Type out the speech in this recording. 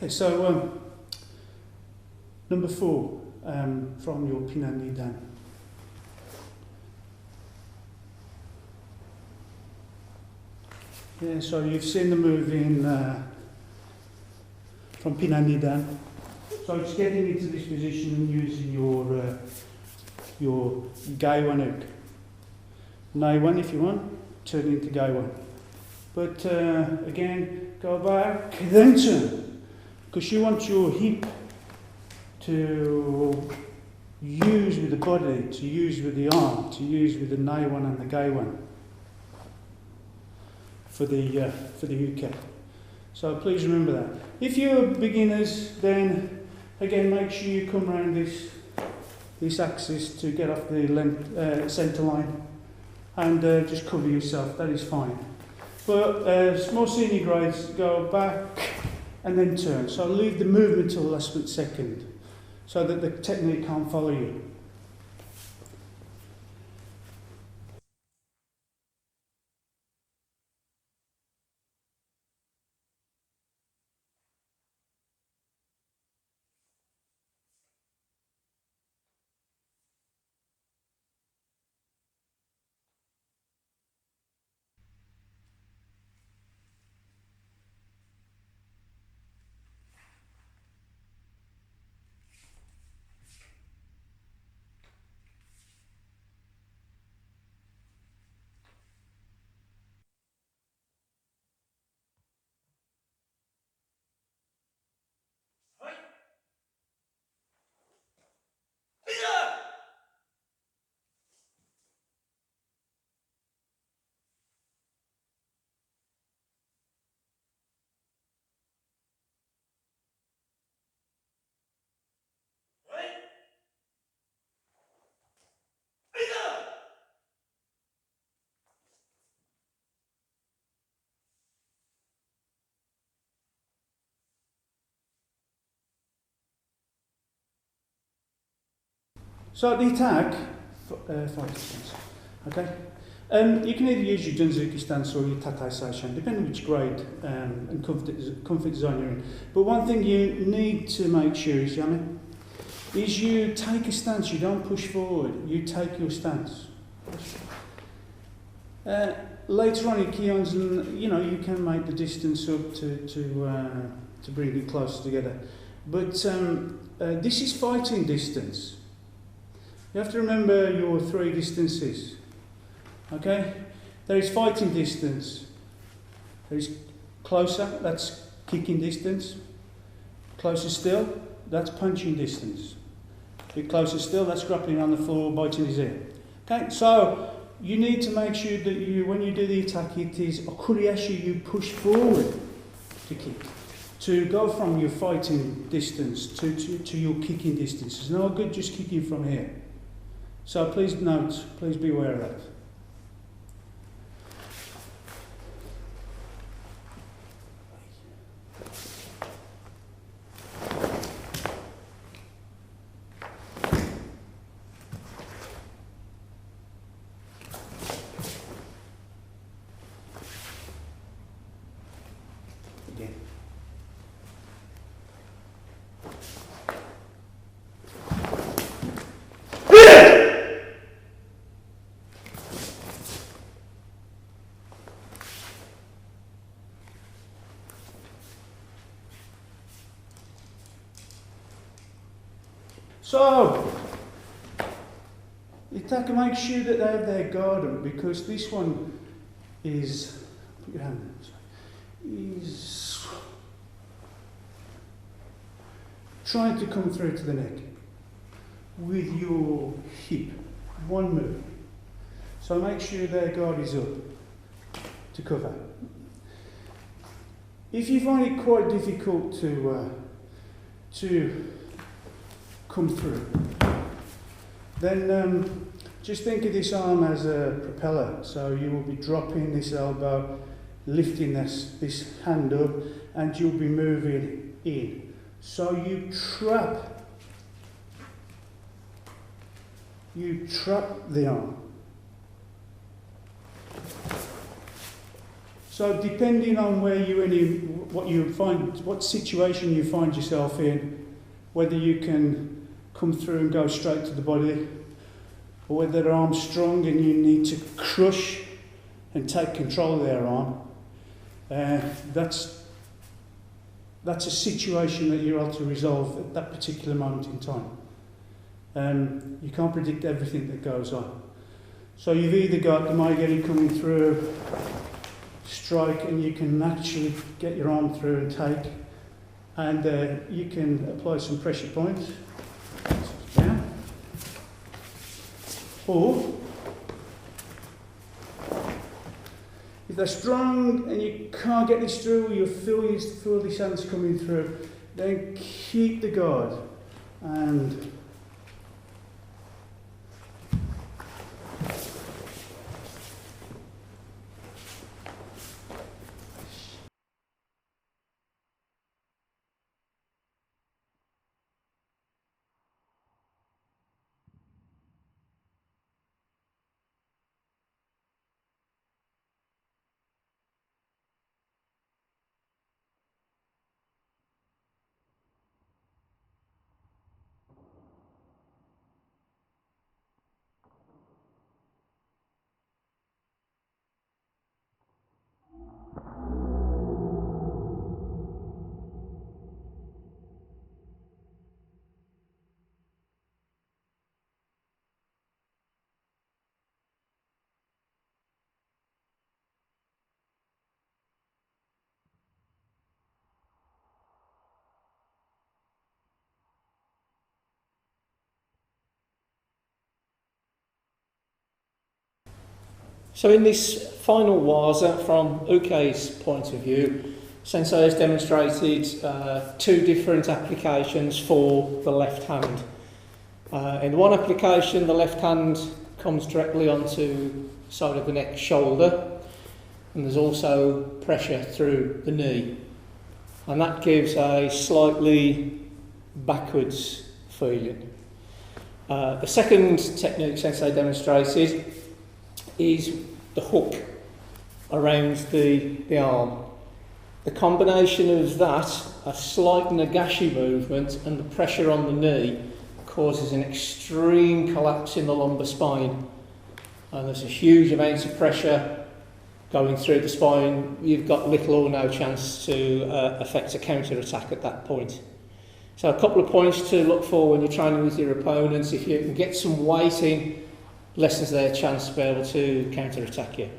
Okay, so number 4 from your Pinan Nidan. Yeah, so you've seen the move in from Pinan Nidan. So it's getting into this position and using your Gaiwan hook. Naiwan if you want, turn into Gaiwan. But again, go back, then turn. Because you want your hip to use with the body, to use with the arm, to use with the Naiwan and the Gaiwan for the uke. So please remember that. If you're beginners, then again make sure you come around this axis to get off the centre line and just cover yourself. That is fine. But more senior grades, go back and then turn. So leave the movement till the last split second so that the technique can't follow you. So the attack, 5 distance, okay? You can either use your Junzuki stance or your Tatai Saishan, depending on which grade and comfort zone you're in. But one thing you need to make sure is, Yami, is you take a stance, you don't push forward, you take your stance. Later on in Kyons, you can make the distance up to bring it closer together. But this is fighting distance. You have to remember your 3 distances. Okay? There is fighting distance. There is closer, that's kicking distance. Closer still, that's punching distance. A bit closer still, that's grappling on the floor, biting his ear. Okay? So you need to make sure that when you do the attack, it is okuriashi, you push forward to kick. To go from your fighting distance to your kicking distance. It's no good just kicking from here. So please note, please be aware of that. Again. So, the attacker makes sure that they have their guard up, because this one is, put your hand in, is trying to come through to the neck with your hip, one move. So make sure their guard is up to cover. If you find it quite difficult to come through, then just think of this arm as a propeller. So you will be dropping this elbow, lifting this hand up, and you'll be moving in. So you trap the arm. So depending on where you're in, what situation you find yourself in, whether you can come through and go straight to the body, or whether their arm's strong and you need to crush and take control of their arm, that's a situation that you're able to resolve at that particular moment in time. You can't predict everything that goes on. So you've either got the Maigeri coming through, strike, and you can naturally get your arm through and take, and you can apply some pressure points down. Or if they're strong and you can't get this through, you feel these hands coming through, then keep the guard and So in this final waza, from Uke's point of view, Sensei has demonstrated two different applications for the left hand. In one application, the left hand comes directly onto the side of the neck, shoulder, and there's also pressure through the knee. And that gives a slightly backwards feeling. The second technique Sensei demonstrated is the hook around the arm. The combination of that, a slight nagashi movement, and the pressure on the knee causes an extreme collapse in the lumbar spine. And there's a huge amount of pressure going through the spine. You've got little or no chance to effect a counter-attack at that point. So a couple of points to look for when you're training with your opponents. If you can get some weight in, lessens their chance to be able to counter-attack you.